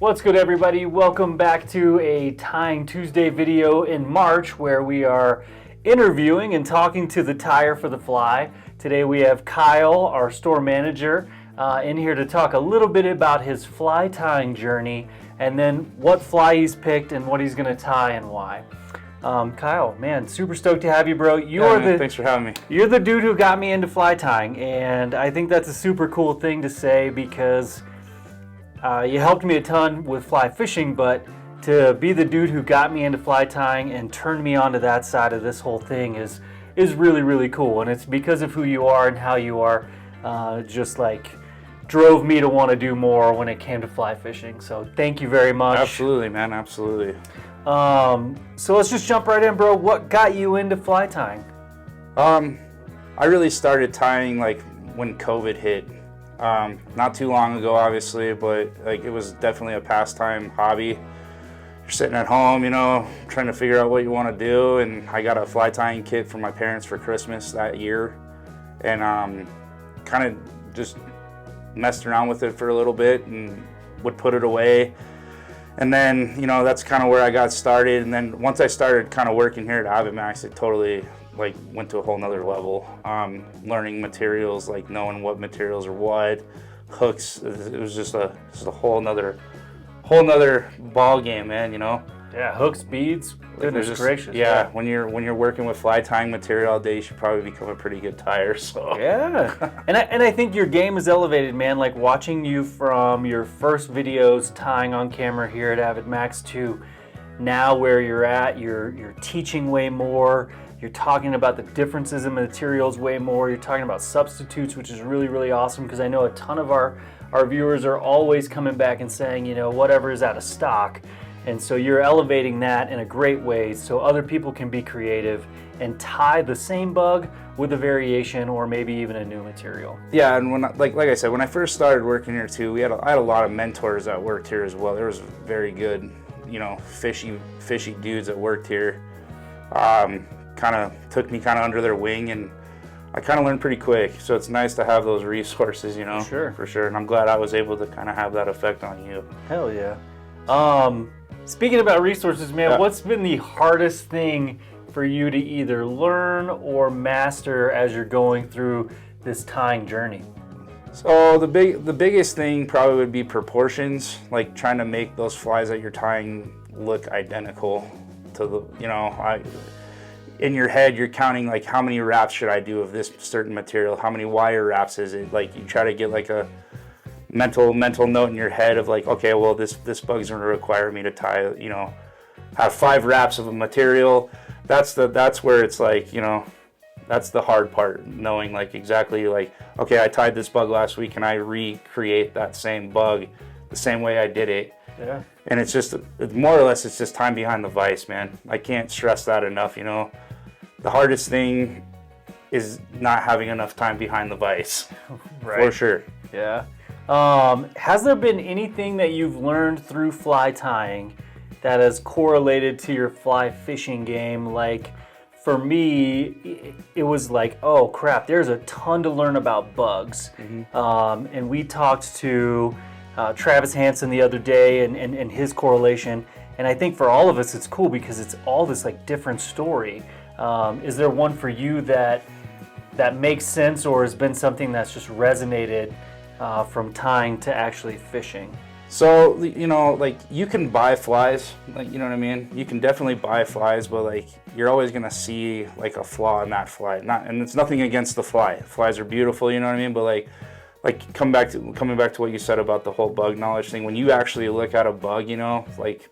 What's good, everybody? Welcome back to a Tying Tuesday video in March where we are interviewing and talking to the tyer for the fly. Today we have Kyle, our store manager, in here to talk a little bit about his fly tying journey and then what fly he's picked and what he's going to tie and why. Kyle, man, super stoked to have you, bro. Thanks for having me. You're the dude who got me into fly tying, and I think that's a super cool thing to say because you helped me a ton with fly fishing, but to be the dude who got me into fly tying and turned me onto that side of this whole thing is really, really cool. And it's because of who you are and how you are, just like drove me to want to do more when it came to fly fishing. So thank you very much. Absolutely, man, absolutely. So let's just jump right in, bro. What got you into fly tying? I really started tying like when COVID hit. Not too long ago, obviously, but like it was definitely a pastime hobby. You're sitting at home, you know, trying to figure out what you want to do, and I got a fly tying kit from my parents for Christmas that year, and kind of just messed around with it for a little bit and would put it away. And then, you know, that's kind of where I got started. And then once I started kind of working here at AvidMax, it totally like went to a whole nother level. Learning materials, like knowing what materials are what, hooks. It was just a whole nother ball game, man. You know. Yeah, hooks, beads. Goodness gracious. Yeah, when you're working with fly tying material all day, you should probably become a pretty good tyer. So yeah, and I think your game is elevated, man. Like watching you from your first videos tying on camera here at AvidMax to now where you're at, you're teaching way more. You're talking about the differences in materials way more. You're talking about substitutes, which is really, really awesome because I know a ton of our viewers are always coming back and saying, you know, whatever is out of stock. And so you're elevating that in a great way so other people can be creative and tie the same bug with a variation or maybe even a new material. Yeah, and when like I said, when I first started working here too, I had a lot of mentors that worked here as well. There was very good, you know, fishy dudes that worked here. Kind of took me kind of under their wing, and I kind of learned pretty quick. So it's nice to have those resources, you know. Sure. For sure. And I'm glad I was able to kind of have that effect on you. Hell yeah. Speaking about resources, man, what's been the hardest thing for you to either learn or master as you're going through this tying journey? So the biggest thing probably would be proportions, like trying to make those flies that you're tying look identical to the, you know, in your head you're counting like how many wraps should I do of this certain material, how many wire wraps is it, like you try to get like a mental note in your head of like, okay, well this bug's going to require me to tie, you know, have 5 wraps of a material. That's where it's like, you know, that's the hard part, knowing like exactly like, okay, I tied this bug last week and I recreate that same bug the same way I did it. Yeah. And it's just more or less it's just time behind the vise, man. I can't stress that enough, you know. The hardest thing is not having enough time behind the vise. Right. For sure. Yeah. Has there been anything that you've learned through fly tying that has correlated to your fly fishing game? Like for me, it was like, oh crap, there's a ton to learn about bugs. Mm-hmm. And we talked to Travis Hansen the other day and his correlation. And I think for all of us, it's cool because it's all this like different story. Is there one for you that makes sense or has been something that's just resonated from tying to actually fishing? So, you know, like you can buy flies, like, you know what I mean? You can definitely buy flies, but like you're always going to see like a flaw in that fly. And it's nothing against the fly. Flies are beautiful, you know what I mean? But like coming back to what you said about the whole bug knowledge thing, when you actually look at a bug, you know, like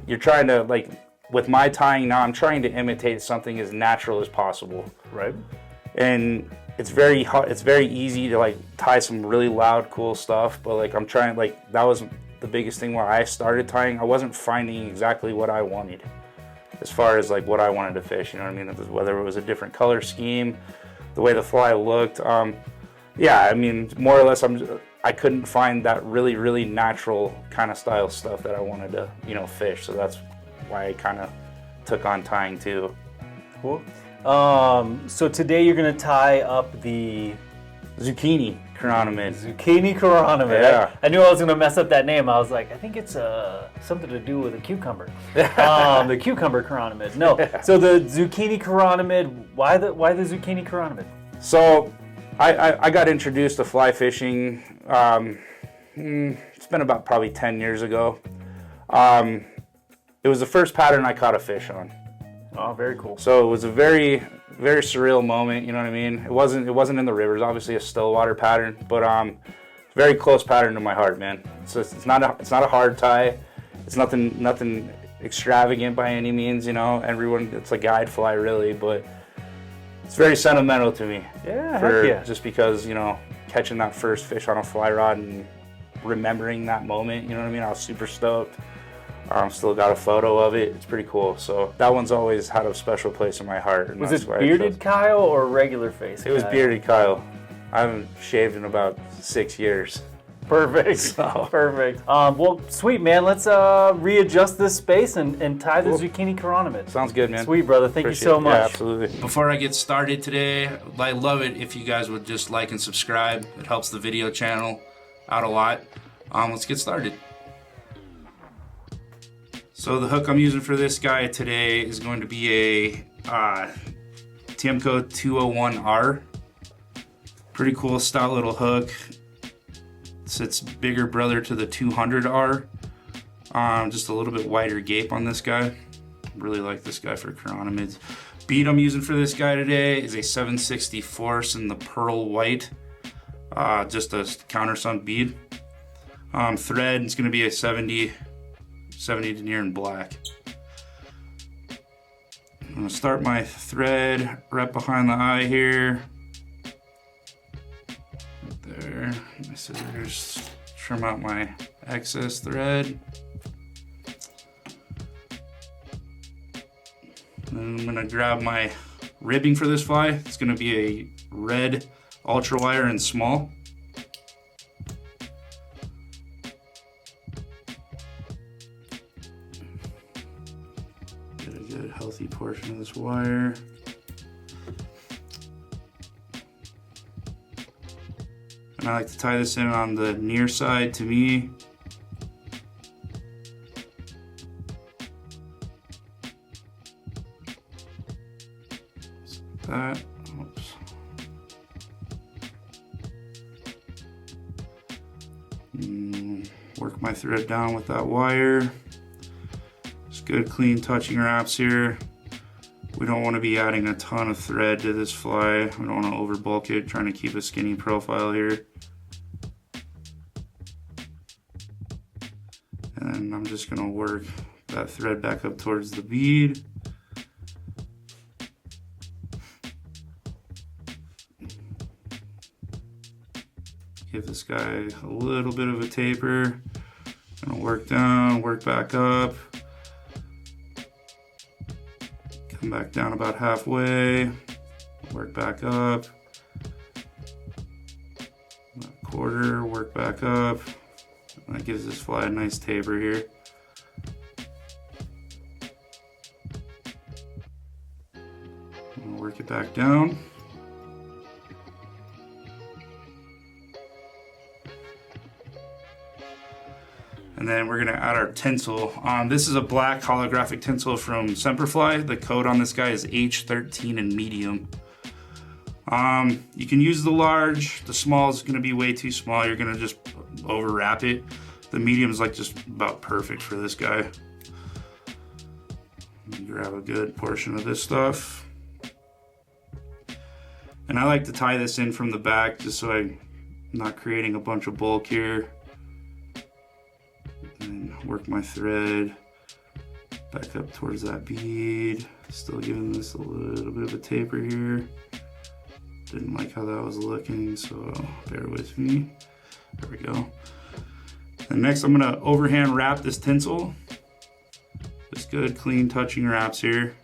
you're trying to like, with my tying now, I'm trying to imitate something as natural as possible. Right. And it's very easy to like tie some really loud, cool stuff, but like I'm trying, like that was the biggest thing where I started tying. I wasn't finding exactly what I wanted as far as like what I wanted to fish, you know what I mean? Whether it was a different color scheme, the way the fly looked. Yeah, I mean, more or less I couldn't find that really, really natural kind of style stuff that I wanted to, you know, fish. So that's why I kind of took on tying too. Cool. So today you're going to tie up the Zucchini Chironomid. Zucchini Chironomid. Yeah. I knew I was going to mess up that name. I was like, I think it's something to do with a cucumber. The cucumber Chironomid. No. So the Zucchini Chironomid, why the Zucchini Chironomid? So I got introduced to fly fishing, it's been about probably 10 years ago. It was the first pattern I caught a fish on. Oh, very cool. So it was a very, very surreal moment, you know what I mean? It wasn't in the rivers, obviously a still water pattern, but very close pattern to my heart, man. So it's not a hard tie. It's nothing extravagant by any means, you know. It's a guide fly really, but it's very sentimental to me. Yeah, heck yeah. Just because, you know, catching that first fish on a fly rod and remembering that moment, you know what I mean? I was super stoked. Still got a photo of it. It's pretty cool. So that one's always had a special place in my heart. And was it bearded Kyle or regular face? It was bearded Kyle. I haven't shaved in about 6 years. Perfect. So. Perfect. Well, sweet, man. Let's readjust this space and tie the Zucchini Chironomid. Sounds good, man. Sweet, brother. Thank you so much. Yeah, absolutely. Before I get started today, I'd love it if you guys would just like and subscribe. It helps the video channel out a lot. Let's get started. So the hook I'm using for this guy today is going to be a Tiemco 201R. Pretty cool stout little hook. It's its bigger brother to the 200R. Just a little bit wider gape on this guy. Really like this guy for chironomids. Bead I'm using for this guy today is a 7/64 in the pearl white. Just a Countersunk bead. Thread is going to be a 70 denier in black. I'm going to start my thread right behind the eye here. Right there. My scissors trim out my excess thread. And I'm going to grab my ribbing for this fly. It's going to be a red ultra wire and small. Get a good healthy portion of this wire. And I like to tie this in on the near side to me. That. Oops. Work my thread down with that wire. Just good clean touching wraps here. We don't want to be adding a ton of thread to this fly. We don't want to over bulk it, trying to keep a skinny profile here. And then I'm just going to work that thread back up towards the bead. Give this guy a little bit of a taper. Gonna work down, work back up. Come back down about halfway. Work back up. About a quarter, work back up. That gives this fly a nice taper here. I'm gonna work it back down. And then we're gonna add our tinsel. This is a black holographic tinsel from Semperfli. The code on this guy is H13 in medium. You can use the large. The small is gonna be way too small. You're gonna just overwrap it. The medium is like just about perfect for this guy. Grab a good portion of this stuff. And I like to tie this in from the back just so I'm not creating a bunch of bulk here. And work my thread back up towards that bead. Still giving this a little bit of a taper here. Didn't like how that was looking, so bear with me. There we go. And next I'm gonna overhand wrap this tinsel. Just good clean touching wraps here.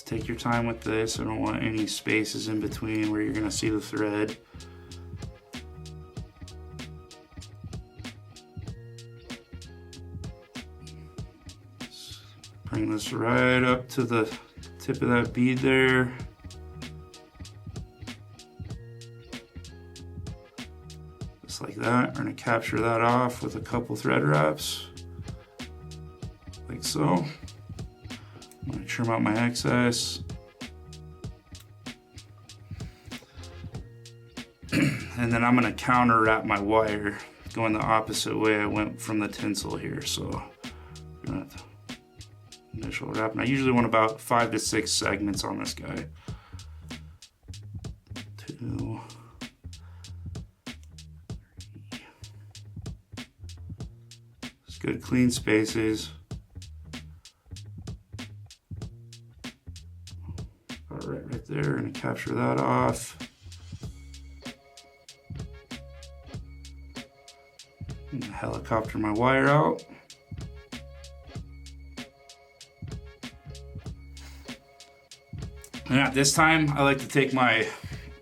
Take your time with this. I don't want any spaces in between where you're going to see the thread. Just bring this right up to the tip of that bead there. Just like that. We're gonna capture that off with a couple thread wraps. Like so. I'm gonna trim out my excess. And then I'm gonna counter wrap my wire going the opposite way I went from the tinsel here. So I'm gonna initial wrap, and I usually want about 5 to 6 segments on this guy. 2, 3. Just good clean spaces. All right there, gonna capture that off. And helicopter my wire out. And at this time, I like to take my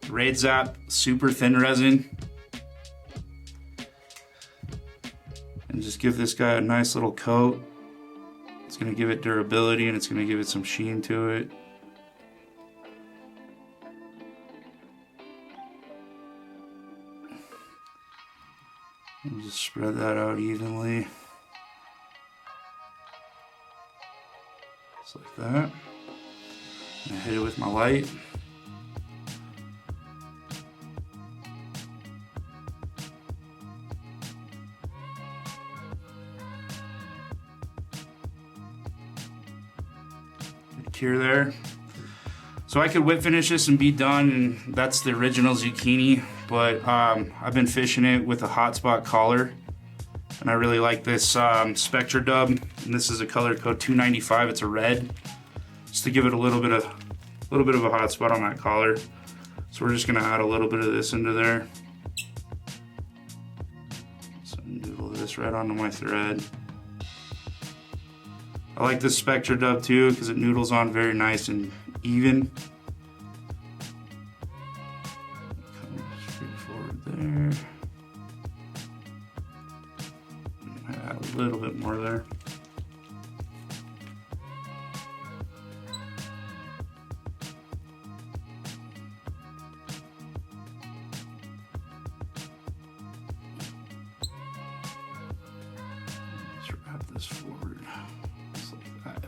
RaidZap super thin resin and just give this guy a nice little coat. It's gonna give it durability and it's gonna give it some sheen to it. And just spread that out evenly. Just like that. And I hit it with my light. Good cure there. So I could whip finish this and be done, and that's the original Zucchini, but I've been fishing it with a hotspot collar, and I really like this Spectra Dub, and this is a color code 295. It's a red, just to give it a little bit of a hotspot on that collar. So we're just gonna add a little bit of this into there. So noodle this right onto my thread. I like this Spectra Dub too because it noodles on very nice and even. Come straight forward there. Add a little bit more there. Let's wrap this forward. Just like that.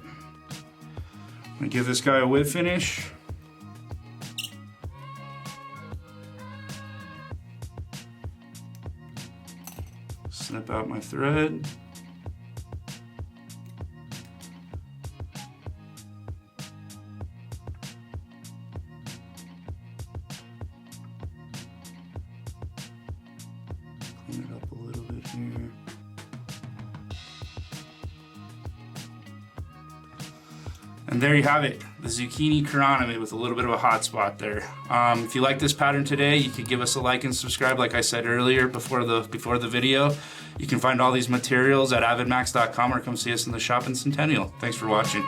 I'm gonna give this guy a whip finish. Snip out my thread. Clean it up a little bit here. And there you have it, the Zucchini Chironomid with a little bit of a hot spot there. If you like this pattern today, you could give us a like and subscribe like I said earlier before the video. You can find all these materials at avidmax.com or come see us in the shop in Centennial. Thanks for watching.